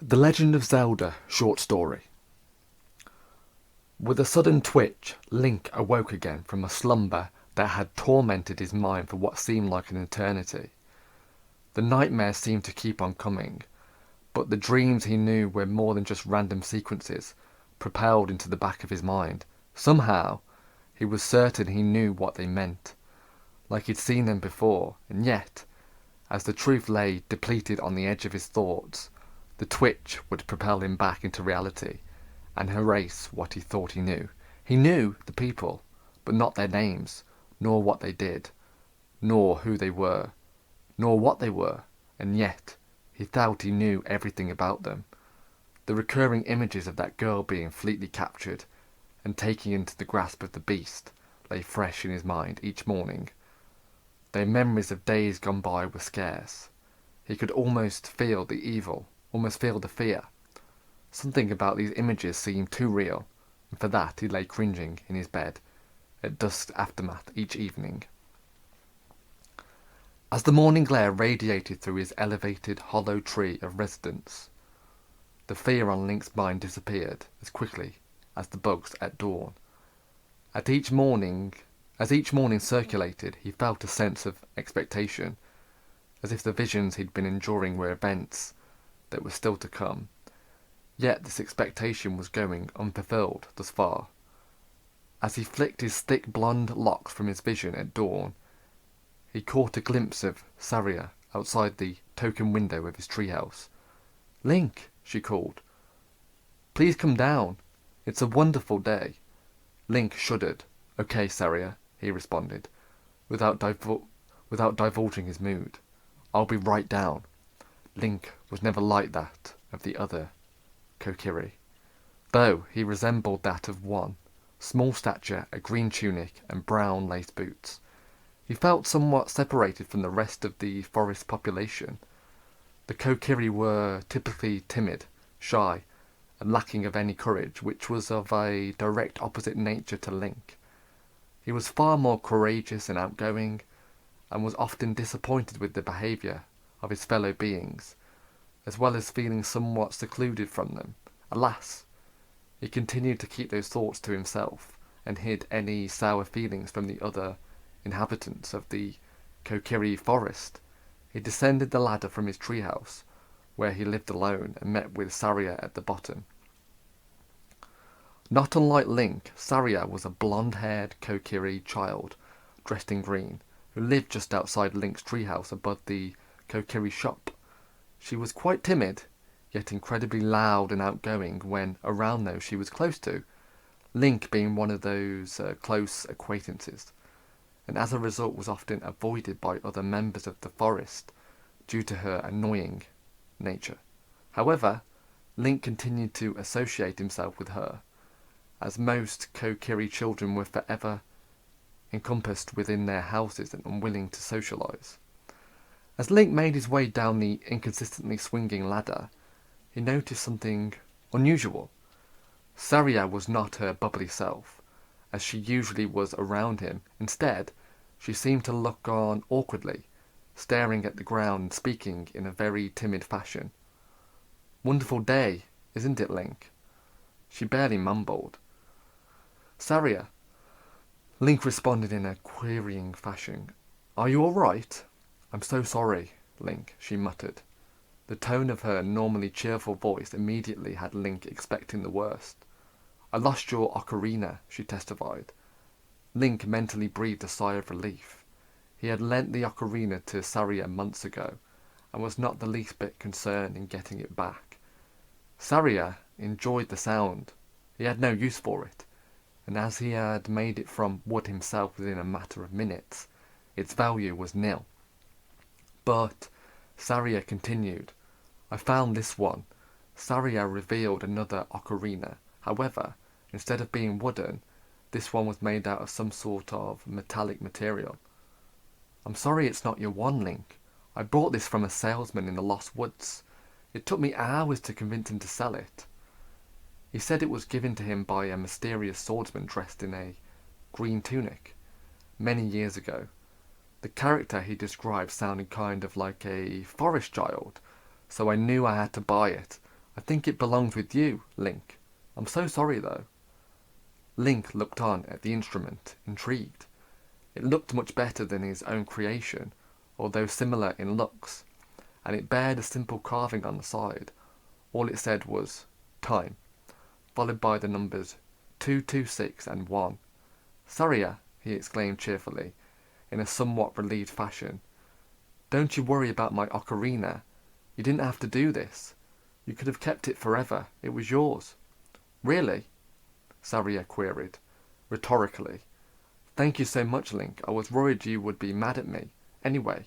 The Legend of Zelda short story. With a sudden twitch, Link awoke again from a slumber that had tormented his mind for what seemed like an eternity. The nightmares seemed to keep on coming, but the dreams he knew were more than just random sequences, propelled into the back of his mind. Somehow, he was certain he knew what they meant, like he'd seen them before, and yet, as the truth lay depleted on the edge of his thoughts, the twitch would propel him back into reality and erase what he thought he knew. He knew the people, but not their names, nor what they did, nor who they were, nor what they were, and yet he thought he knew everything about them. The recurring images of that girl being fleetly captured and taken into the grasp of the beast lay fresh in his mind each morning. Their memories of days gone by were scarce. He could almost feel the evil, almost feel the fear. Something about these images seemed too real, and for that he lay cringing in his bed at dusk's aftermath each evening. As the morning glare radiated through his elevated, hollow tree of residence, the fear on Link's mind disappeared as quickly as the bugs at dawn. As each morning circulated, he felt a sense of expectation, as if the visions he'd been enduring were events that were still to come. Yet this expectation was going unfulfilled thus far. As he flicked his thick blonde locks from his vision at dawn, he caught a glimpse of Saria outside the token window of his treehouse. "Link," she called. "Please come down. It's a wonderful day." Link shuddered. "Okay, Saria," he responded, without divulging his mood. "I'll be right down." Link was never like that of the other Kokiri, though he resembled that of one, small stature, a green tunic, and brown lace boots. He felt somewhat separated from the rest of the forest population. The Kokiri were typically timid, shy, and lacking of any courage, which was of a direct opposite nature to Link. He was far more courageous and outgoing, and was often disappointed with the behaviour of his fellow beings, as well as feeling somewhat secluded from them. Alas, he continued to keep those thoughts to himself, and hid any sour feelings from the other inhabitants of the Kokiri forest. He descended the ladder from his treehouse, where he lived alone, and met with Saria at the bottom. Not unlike Link, Saria was a blonde-haired Kokiri child, dressed in green, who lived just outside Link's treehouse above the Kokiri shop. She was quite timid, yet incredibly loud and outgoing when around those she was close to, Link being one of those close acquaintances, and as a result was often avoided by other members of the forest due to her annoying nature. However, Link continued to associate himself with her, as most Kokiri children were forever encompassed within their houses and unwilling to socialise. As Link made his way down the inconsistently swinging ladder, he noticed something unusual. Saria was not her bubbly self, as she usually was around him. Instead, she seemed to look on awkwardly, staring at the ground and speaking in a very timid fashion. "Wonderful day, isn't it, Link?" She barely mumbled. "Saria," Link responded in a querying fashion. "Are you all right?" "I'm so sorry, Link," she muttered. The tone of her normally cheerful voice immediately had Link expecting the worst. "I lost your ocarina," she testified. Link mentally breathed a sigh of relief. He had lent the ocarina to Saria months ago, and was not the least bit concerned in getting it back. Saria enjoyed the sound. He had no use for it, and as he had made it from wood himself within a matter of minutes, its value was nil. But Saria continued. "I found this one." Saria revealed another ocarina. However, instead of being wooden, this one was made out of some sort of metallic material. "I'm sorry it's not your one, Link. I bought this from a salesman in the Lost Woods. It took me hours to convince him to sell it. He said it was given to him by a mysterious swordsman dressed in a green tunic, many years ago. The character he described sounded kind of like a forest child, so I knew I had to buy it. I think it belongs with you, Link. I'm so sorry though. Link looked on at the instrument, intrigued. It looked much better than his own creation, although similar in looks, and it bared a simple carving on the side. All it said was, time, followed by the numbers 226 and 1. Saria, he exclaimed cheerfully, in a somewhat relieved fashion. Don't you worry about my ocarina. You didn't have to do this. You could have kept it forever. It was yours. Really? Saria queried, rhetorically. Thank you so much, Link. I was worried you would be mad at me. Anyway,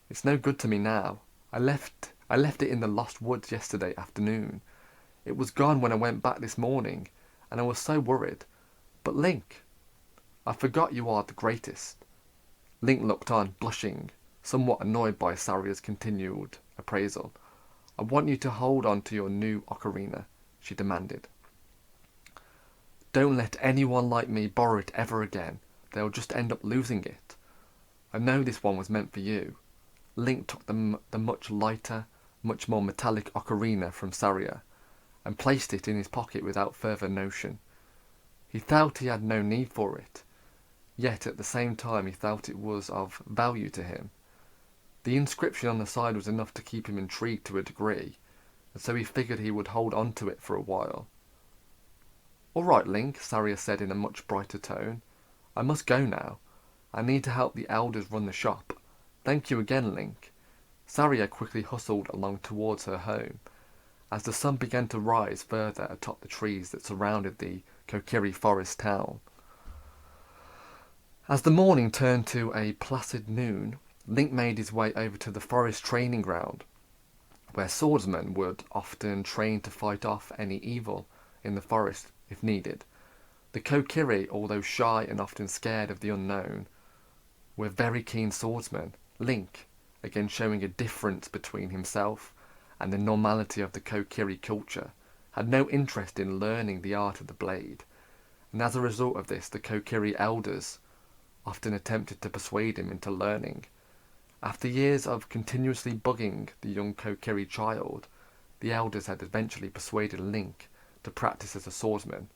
it's no good to me now. I left it in the Lost Woods yesterday afternoon. It was gone when I went back this morning, and I was so worried. But Link, I forgot you are the greatest. Link looked on, blushing, somewhat annoyed by Saria's continued appraisal. I want you to hold on to your new ocarina, she demanded. Don't let anyone like me borrow it ever again. They'll just end up losing it. I know this one was meant for you. Link took the much lighter, much more metallic ocarina from Saria and placed it in his pocket without further notion. He felt he had no need for it, yet at the same time he felt it was of value to him. The inscription on the side was enough to keep him intrigued to a degree, and so he figured he would hold on to it for a while. All right, Link, Saria said in a much brighter tone. I must go now. I need to help the elders run the shop. Thank you again, Link. Saria quickly hustled along towards her home. As the sun began to rise further atop the trees that surrounded the Kokiri forest town. As the morning turned to a placid noon, Link made his way over to the forest training ground, where swordsmen would often train to fight off any evil in the forest if needed. The Kokiri, although shy and often scared of the unknown, were very keen swordsmen. Link, again showing a difference between himself and the normality of the Kokiri culture, had no interest in learning the art of the blade, and as a result of this the Kokiri elders often attempted to persuade him into learning. After years of continuously bugging the young Kokiri child, the elders had eventually persuaded Link to practice as a swordsman,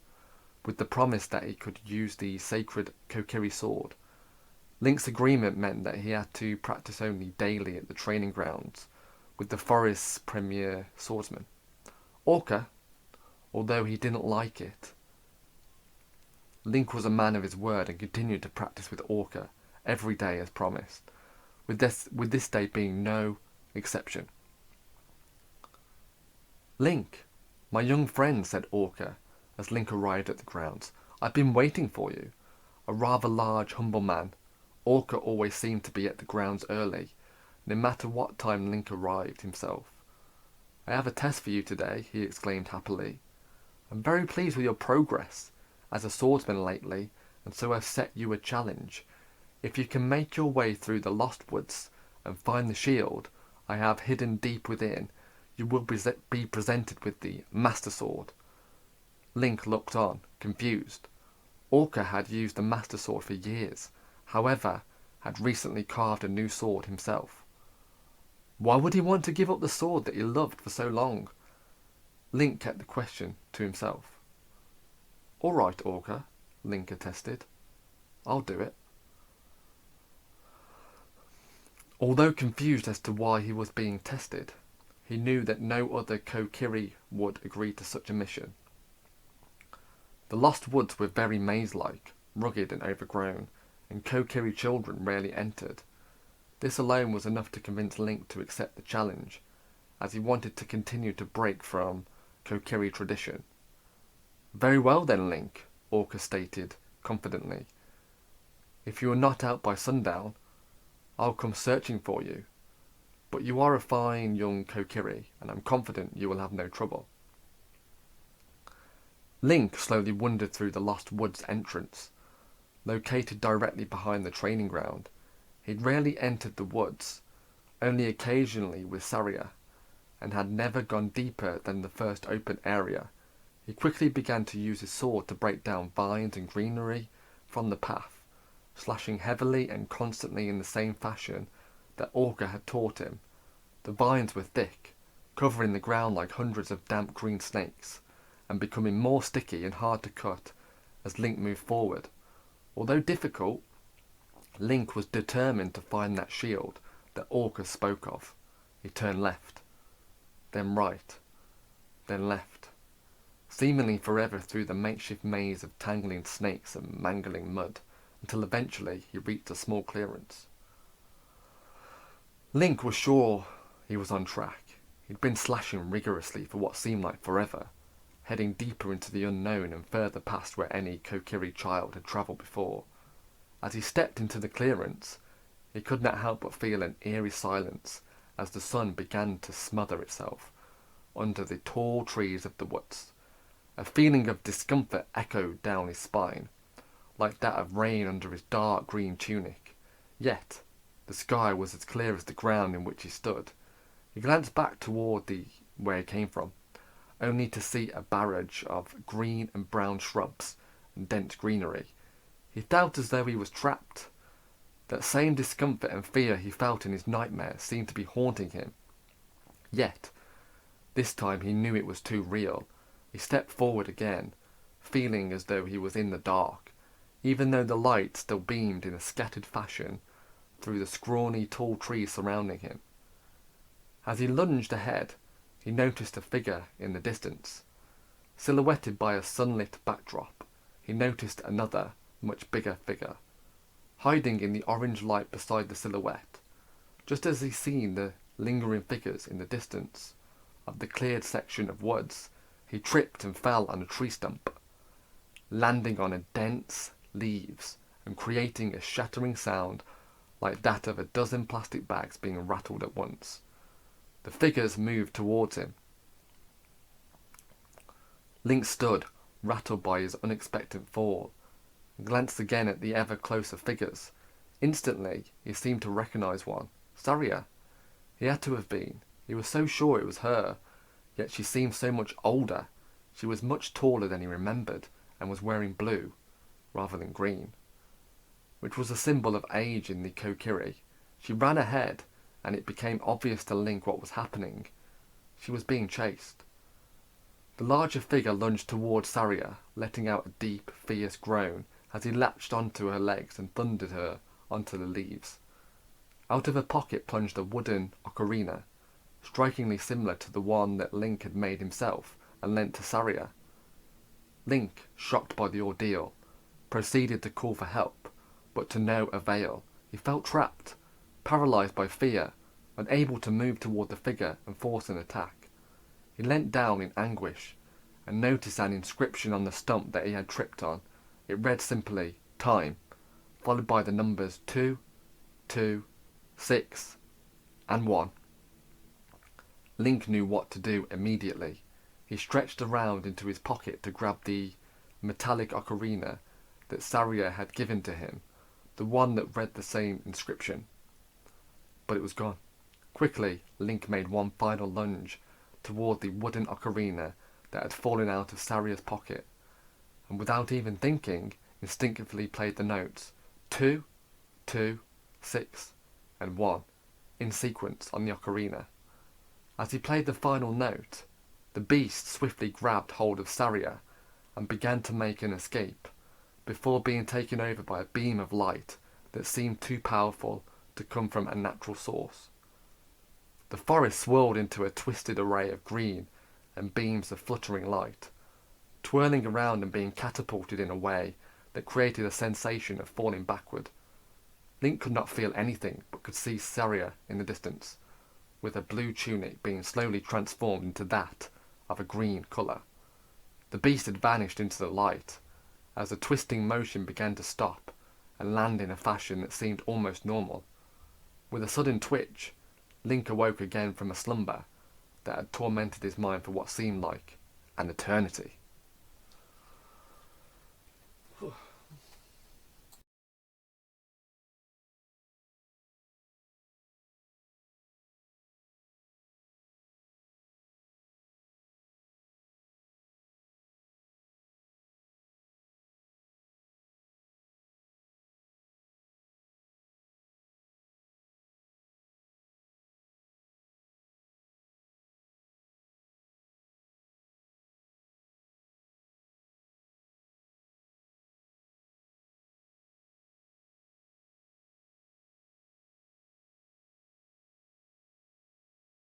with the promise that he could use the sacred Kokiri sword. Link's agreement meant that he had to practice only daily at the training grounds with the forest's premier swordsman. Orca, although he didn't like it, Link was a man of his word and continued to practice with Orca every day as promised, with this day being no exception. Link, my young friend, said Orca as Link arrived at the grounds. I've been waiting for you. A rather large, humble man, Orca always seemed to be at the grounds early, no matter what time Link arrived himself. I have a test for you today, he exclaimed happily. I'm very pleased with your progress as a swordsman lately, and so I've set you a challenge. If you can make your way through the Lost Woods and find the shield I have hidden deep within, you will be presented with the Master Sword. Link looked on, confused. Orca had used the Master Sword for years, however, had recently carved a new sword himself. Why would he want to give up the sword that he loved for so long? Link kept the question to himself. All right, Orca, Link attested. I'll do it. Although confused as to why he was being tested, he knew that no other Kokiri would agree to such a mission. The Lost Woods were very maze-like, rugged and overgrown, and Kokiri children rarely entered. This alone was enough to convince Link to accept the challenge, as he wanted to continue to break from Kokiri tradition. Very well then, Link, Orca stated confidently. If you are not out by sundown, I'll come searching for you. But you are a fine young Kokiri, and I'm confident you will have no trouble. Link slowly wandered through the Lost Woods entrance. Located directly behind the training ground, he'd rarely entered the woods, only occasionally with Saria, and had never gone deeper than the first open area. He quickly began to use his sword to break down vines and greenery from the path, slashing heavily and constantly in the same fashion that Orca had taught him. The vines were thick, covering the ground like hundreds of damp green snakes, and becoming more sticky and hard to cut as Link moved forward. Although difficult, Link was determined to find that shield that Orcus spoke of. He turned left, then right, then left, seemingly forever through the makeshift maze of tangling snakes and mangling mud, until eventually he reached a small clearance. Link was sure he was on track. He'd been slashing rigorously for what seemed like forever, heading deeper into the unknown and further past where any Kokiri child had travelled before. As he stepped into the clearance, he could not help but feel an eerie silence as the sun began to smother itself under the tall trees of the woods. A feeling of discomfort echoed down his spine, like that of rain under his dark green tunic. Yet, the sky was as clear as the ground in which he stood. He glanced back toward where he came from, only to see a barrage of green and brown shrubs and dense greenery. He felt as though he was trapped. That same discomfort and fear he felt in his nightmare seemed to be haunting him. Yet, this time he knew it was too real. He stepped forward again, feeling as though he was in the dark, even though the light still beamed in a scattered fashion through the scrawny tall trees surrounding him. As he lunged ahead, he noticed a figure in the distance. Silhouetted by a sunlit backdrop, he noticed another, much bigger figure, hiding in the orange light beside the silhouette. Just as he seen the lingering figures in the distance of the cleared section of woods, he tripped and fell on a tree stump, landing on a dense leaves and creating a shattering sound like that of a dozen plastic bags being rattled at once. The figures moved towards him. Link stood, rattled by his unexpected fall, and glanced again at the ever closer figures. Instantly, he seemed to recognize one. Saria. He had to have been. He was so sure it was her, yet she seemed so much older. She was much taller than he remembered, and was wearing blue, rather than green, which was a symbol of age in the Kokiri. She ran ahead, and it became obvious to Link what was happening. She was being chased. The larger figure lunged towards Saria, letting out a deep, fierce groan as he latched onto her legs and thundered her onto the leaves. Out of her pocket plunged a wooden ocarina, strikingly similar to the one that Link had made himself and lent to Saria. Link, shocked by the ordeal, proceeded to call for help, but to no avail. He felt trapped, paralysed by fear, unable to move toward the figure and force an attack. He leant down in anguish and noticed an inscription on the stump that he had tripped on. It read simply, "Time," followed by the numbers 2, 2, 6, and 1. Link knew what to do immediately. He stretched around into his pocket to grab the metallic ocarina that Saria had given to him, the one that read the same inscription. But it was gone. Quickly, Link made one final lunge toward the wooden ocarina that had fallen out of Saria's pocket, and without even thinking, instinctively played the notes 2, 2, 6, and 1 in sequence on the ocarina. As he played the final note, the beast swiftly grabbed hold of Saria and began to make an escape, before being taken over by a beam of light that seemed too powerful to come from a natural source. The forest swirled into a twisted array of green and beams of fluttering light, twirling around and being catapulted in a way that created a sensation of falling backward. Link could not feel anything, but could see Saria in the distance, with her blue tunic being slowly transformed into that of a green colour. The beast had vanished into the light, as the twisting motion began to stop and land in a fashion that seemed almost normal. With a sudden twitch, Link awoke again from a slumber that had tormented his mind for what seemed like an eternity.